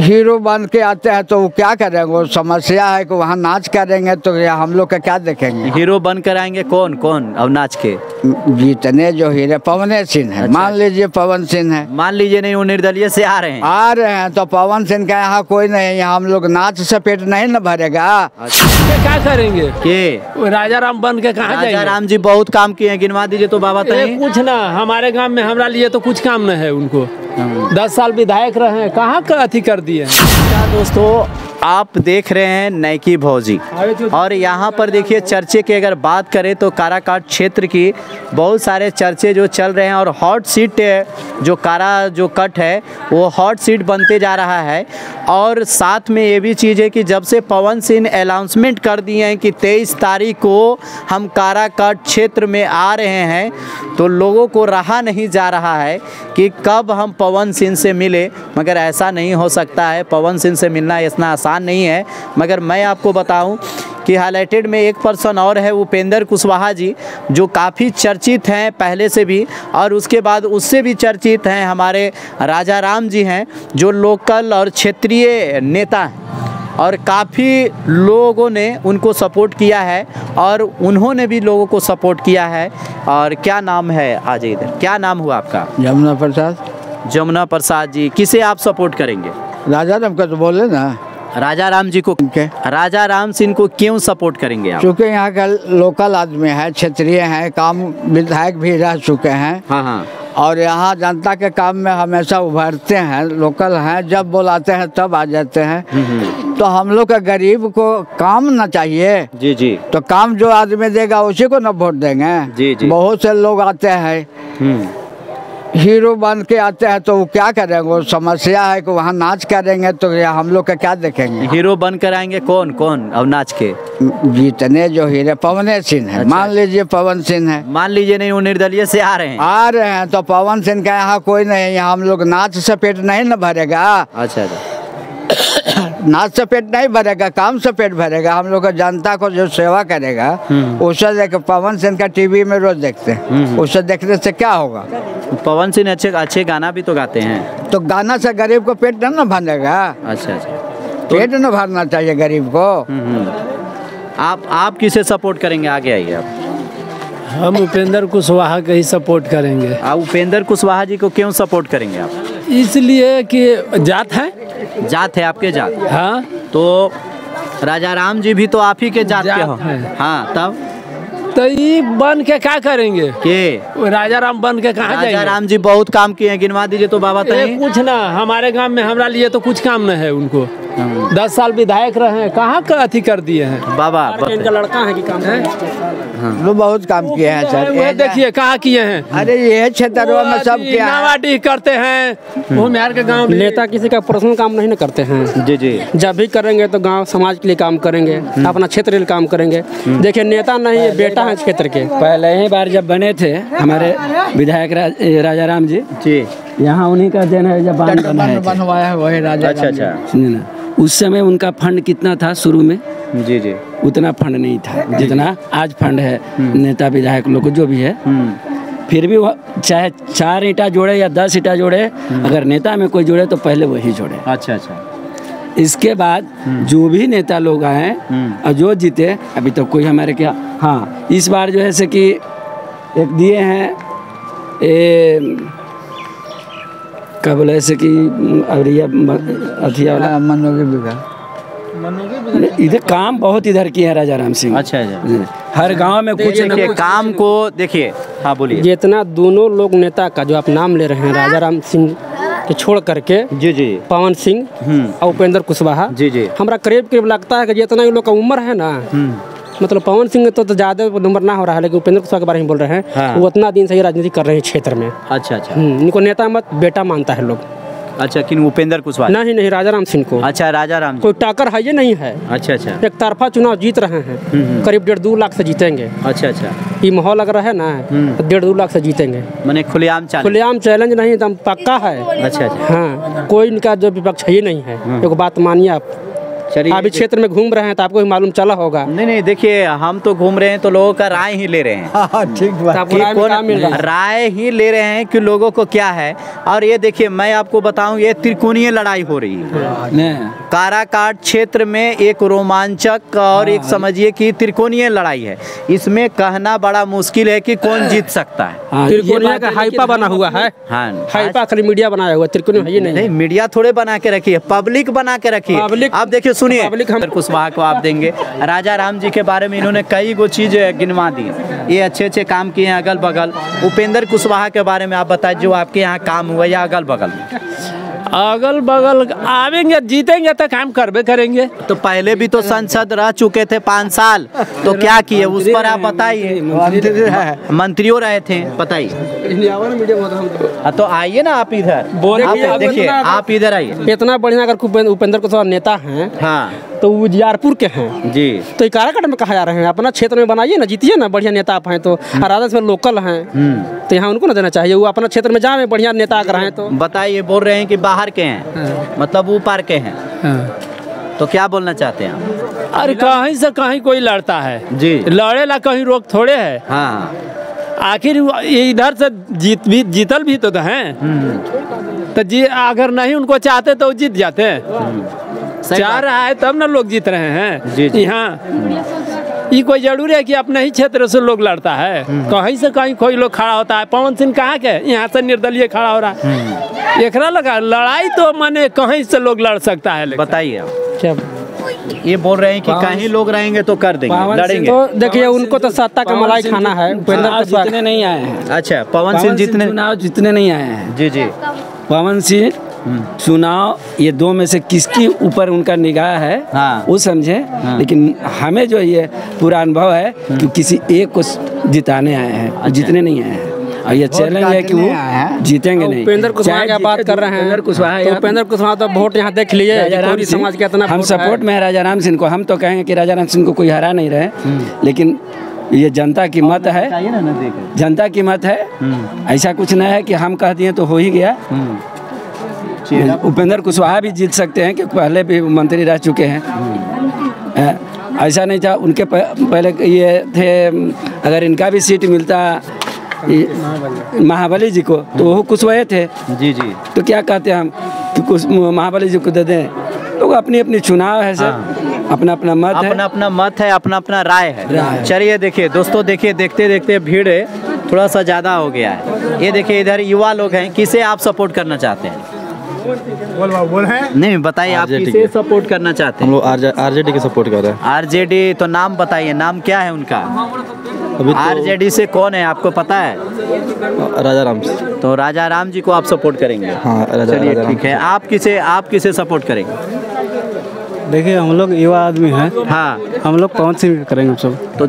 Hero बन के आते हैं तो वो क्या करेंगे? वो समस्या है कि वहाँ नाच करेंगे तो हम लोग का क्या देखेंगे? हीरो बन कर आएंगे कौन कौन अब नाच के? जितने जो हीरो पवन सिंह है, अच्छा। मान लीजिए पवन सिंह है, मान लीजिए नहीं, वो निर्दलीय से आ रहे हैं तो पवन सिंह का यहाँ कोई नहीं है, यहाँ हम लोग नाच से पेट नहीं न भरेगा। क्या करेंगे के राजा राम बन के कहाँ जाएंगे? राजा राम जी बहुत काम किए हैं, गिनवा दीजिए तो बाबा तो नहीं। कुछ ना, हमारे गांव में हमरा लिए तो कुछ काम न है उनको। 10 साल विधायक रहे हैं, कहाँ का अथी कर दिए। क्या दोस्तों, आप देख रहे हैं नैकी भौजी, और यहाँ पर देखिए चर्चे की अगर बात करें तो काराकाट क्षेत्र की बहुत सारे चर्चे जो चल रहे हैं, और हॉट सीट जो कट है वो हॉट सीट बनते जा रहा है। और साथ में ये भी चीज़ है कि जब से पवन सिंह अनाउंसमेंट कर दिए हैं कि 23 तारीख को हम काराकाट क्षेत्र में आ रहे हैं, तो लोगों को रहा नहीं जा रहा है कि कब हम पवन सिंह से मिले। मगर ऐसा नहीं हो सकता है, पवन सिंह से मिलना इतना आसान नहीं है। मगर मैं आपको बताऊं कि हाईलाइटेड में एक पर्सन और है, उपेंद्र कुशवाहा जी, जो काफ़ी चर्चित हैं पहले से भी, और उसके बाद उससे भी चर्चित हैं हमारे राजा राम जी हैं, जो लोकल और क्षेत्रीय नेता हैं, और काफ़ी लोगों ने उनको सपोर्ट किया है और उन्होंने भी लोगों को सपोर्ट किया है। और क्या नाम है, आज इधर क्या नाम हुआ आपका? जमुना प्रसाद। जमुना प्रसाद जी, किसे आप सपोर्ट करेंगे? राजा राम का तो बोले ना, राजा राम जी को। राजा राम सिंह को क्यों सपोर्ट करेंगे आप? क्योंकि यहाँ का लोकल आदमी है, क्षेत्रीय है, काम विधायक भी रह चुके हैं। हाँ हाँ। और यहाँ जनता के काम में हमेशा उभरते हैं, लोकल हैं, जब बुलाते हैं तब आ जाते हैं। तो हम लोग का गरीब को काम ना चाहिए। जी जी। तो काम जो आदमी देगा उसी को ना वोट देंगे। जी जी। बहुत से लोग आते हैं हीरो बन के आते हैं तो वो क्या करेंगे? वो समस्या है कि वहाँ नाच करेंगे तो हम लोग का क्या देखेंगे? हीरो बन कर आएंगे कौन कौन अब नाच के? जितने जो हीरो पवन सिंह है, अच्छा। मान लीजिए पवन सिंह है, मान लीजिए नहीं, वो निर्दलीय से आ रहे हैं। तो पवन सिंह का यहाँ कोई नहीं है, यहाँ हम लोग नाच से पेट नहीं न भरेगा। अच्छा। नाच से पेट नहीं भरेगा, काम से पेट भरेगा। हम लोग का जनता को जो सेवा करेगा उसे देख, पवन सिंह का टीवी में रोज देखते हैं, उसे देखने से क्या होगा? पवन सिंह अच्छे गाना भी तो गाते हैं। तो गाना से गरीब को पेट नहीं न भरेगा। अच्छा अच्छा। पेट न भरना चाहिए गरीब को। आप किसे सपोर्ट करेंगे? आगे आइए आप। हम उपेंद्र कुशवाहा का ही सपोर्ट करेंगे। आप उपेंद्र कुशवाहा जी को क्यों सपोर्ट करेंगे आप? इसलिए कि जात है आपके जात। हाँ, तो राजा राम जी भी तो आप ही के जात के हो। हाँ, तब तो ये बन के क्या करेंगे? राजा राम बन के कहाँ जाएंगे? राजा राम जी बहुत काम किए हैं, गिनवा दीजिए तो बाबा तो नहीं। कुछ ना, हमारे गांव में हमरा लिए तो कुछ काम न है उनको। 10 साल विधायक रहे हैं, कहाँ का अथी कर दिए हैं। बाबा इनका लड़का है कि काम है? वो बहुत काम किए हैं सर। वो देखिए कहाँ किए हैं। अरे ये क्षेत्रों में सब किया है। नावाडी करते हैं, वो बिहार के गाँव। नेता किसी का पर्सनल काम नहीं ना करते हैं। जी जी। जब भी करेंगे तो गांव समाज के लिए काम करेंगे, अपना क्षेत्र के लिए काम करेंगे। देखिए नेता नहीं, बेटा है क्षेत्र के। पहले ही बार जब बने थे हमारे विधायक राजा राम जी, यहाँ उन्हीं का देन है, जब बांध बनवाया है वही राजा। अच्छा। ना उस समय उनका फंड कितना था शुरू में? जी जी। उतना फंड नहीं था जितना आज फंड है नेता विधायक लोग को जो भी है। फिर भी चाहे 4 ईंटा जोड़े या 10 ईंटा जोड़े, अगर नेता में कोई जोड़े तो पहले वही जोड़े। अच्छा अच्छा। इसके बाद जो भी नेता लोग आए और जो जीते, अभी तो कोई हमारे क्या। हाँ, इस बार जो है से कि एक दिए हैं क्या बोला ऐसे कि अरिया अथिया वाला इधर काम बहुत इधर किए हैं राजा राम सिंह। अच्छा अच्छा। हर गांव में कुछ देखिए काम को देखिए। हाँ बोलिए। जितना दोनों लोग नेता का जो आप नाम ले रहे हैं, राजा राम सिंह के छोड़ करके जी जी, पवन सिंह और उपेंद्र कुशवाहा, जी जी, हमारा करीब लगता है कि जितना ये लोग का उम्र है ना, मतलब पवन सिंह तो ज़्यादा नंबर ना हो रहा है, लेकिन उपेंद्र कुशवाहा के बारे में बोल रहे हैं। हाँ। वो उतना दिन से ही राजनीति कर रहे हैं क्षेत्र में। अच्छा अच्छा। इनको नेता मत बेटा मानता है लोग। अच्छा, किन उपेंद्र कुशवाहा? नहीं, राजा राम सिंह को। अच्छा, राजा राम कोई टक्कर है ये नहीं है। अच्छा अच्छा। एक तरफा चुनाव जीत रहे हैं, करीब 1.5-2 लाख से जीतेंगे। अच्छा अच्छा। ये माहौल लग रहा है ना, 1.5-2 लाख से जीतेंगे। मैंने खुलेआम चैलेंज नहीं, एकदम पक्का है। अच्छा अच्छा। हाँ, कोई इनका जो विपक्ष है ये नहीं है। एक बात मानिए आप, चलिए। अभी क्षेत्र में घूम रहे हैं तो आपको भी मालूम चला होगा। नहीं देखिए, हम तो घूम रहे हैं तो लोगों का राय ही ले रहे हैं हाँ, ठीक बात। आपको कि राय में क्या मिल रहा है? राय ही ले रहे हैं कि लोगों को क्या है। और ये देखिए, मैं आपको बताऊं, ये त्रिकोणीय लड़ाई हो रही है काराकाट क्षेत्र में। एक रोमांचक और एक समझिए कि त्रिकोणीय लड़ाई है। इसमें कहना बड़ा मुश्किल है कि कौन जीत सकता है। त्रिकोणीय का हाइपा बना हुआ है। हाँ, हाइपा खाली मीडिया बनाया हुआ, त्रिकोणीय है ही नहीं। मीडिया थोड़े बना के रखी है, पब्लिक बना के रखी है। पब्लिक- अब देखिए, सुनिए, पब्लिक हम- कुशवाहा को आप देंगे। राजा राम जी के बारे में इन्होंने कई गो चीज गिनवा दी, ये अच्छे काम किए हैं अगल बगल। उपेंद्र कुशवाहा के बारे में आप बताइए, जो आपके यहाँ काम हुआ या अगल बगल। अगल बगल आवेंगे, जीतेंगे तो काम करबे करेंगे। तो पहले भी तो सांसद रह चुके थे 5 साल, तो क्या किए उस पर आप बताइए। मंत्रियों रहे थे, बताइए। हाँ, तो आइए ना आप इधर, आप देखिए, आप इधर आइए। इतना बढ़िया अगर उपेंद्र कुशवाहा नेता हैं हाँ तो वो उजियारपुर के हैं जी, तो ये काराकाट में कहा जा रहे हैं। अपना क्षेत्र में बनाइए ना, जीतिए ना, बढ़िया नेता आप हैं तो। राजद में लोकल हैं तो यहाँ उनको ना देना चाहिए। वो अपना क्षेत्र में जाए, बढ़िया नेता अगर हैं तो। बताइए, बोल रहे हैं कि बाहर के हैं, मतलब ऊपर के हैं, तो क्या बोलना चाहते हैं आप? अरे कहीं से कहीं कोई लड़ता है जी। लड़ेला कहीं रोक थोड़े है। हाँ, आखिर इधर से जीतल भी तो हैं। तो जी अगर नहीं उनको चाहते तो जीत जाते हैं। चाह रहा है तब ना लोग जीत रहे हैं। जी, जी। यहाँ ये कोई जरूरी है कि अपने ही क्षेत्र से लोग लड़ता है। कहीं से कहीं कोई लोग खड़ा होता है। पवन सिंह कहाँ के, यहाँ से निर्दलीय खड़ा हो रहा है। एकरा लगा लड़ाई तो माने कहीं से लोग लड़ सकता है। बताइए आप। क्या ये बोल रहे हैं कि कहीं लोग रहेंगे तो कर देंगे, लड़ेंगे। तो देखिए, उनको तो सत्ता का मलाई खाना है। उपेंद्र कुशवाहा जितने नहीं आए हैं, अच्छा, पवन सिंह जितने, चुनाव जितने नहीं आए हैं, जी जी, पवन सिंह चुनाव, ये दो में से किसकी ऊपर उनका निगाह है हाँ। वो समझे। लेकिन हमें जो ये पूरा अनुभव है कि किसी एक को जिताने आए हैं, जितने नहीं आए हैं। और ये चैलेंज है कि वो जीतेंगे नहीं। उपेंद्र कुशवाहा की बात कर रहे हैं। उपेंद्र कुशवाहा, तो उपेंद्र कुशवाहा तो वोट यहाँ देख लिए, पूरी समाज के इतना हम वोट है। सपोर्ट में है राजा राम सिंह को। हम तो कहेंगे कि राजा राम सिंह को कोई हरा नहीं रहे, लेकिन ये जनता की मत है, जनता की मत है। ऐसा कुछ नहीं है कि हम कह दिए तो हो ही गया। उपेंद्र कुशवाहा भी जीत सकते हैं क्योंकि पहले भी मंत्री रह चुके हैं। ऐसा नहीं था, उनके पहले ये थे। अगर इनका भी सीट मिलता महाबली जी को तो वो कुशवाहा थे। जी जी, तो क्या कहते हैं हम कि महाबली जी को दे दें। लोग अपनी अपनी चुनाव है सर, अपना अपना मत है, अपना अपना मत है, अपना अपना राय है। चलिए देखिए दोस्तों, देखिए देखते देखते भीड़ थोड़ा सा ज़्यादा हो गया है। ये देखिए इधर युवा लोग हैं, किसे आप सपोर्ट करना चाहते हैं? नहीं बताइए, आप किसे सपोर्ट करना चाहते हैं? हम लोग आरजेडी के सपोर्ट कर रहे हैं। आरजेडी, तो नाम बताइए, नाम क्या है उनका? अभी तो आरजेडी से कौन है आपको पता है? राजा राम से। तो राजा राम जी को आप सपोर्ट करेंगे? हाँ, चलिए राजा ठीक है। आप किसे सपोर्ट करेंगे? देखिए, हम लोग युवा आदमी हैं। हाँ, हम लोग पवन सिंह करेंगे सब। तो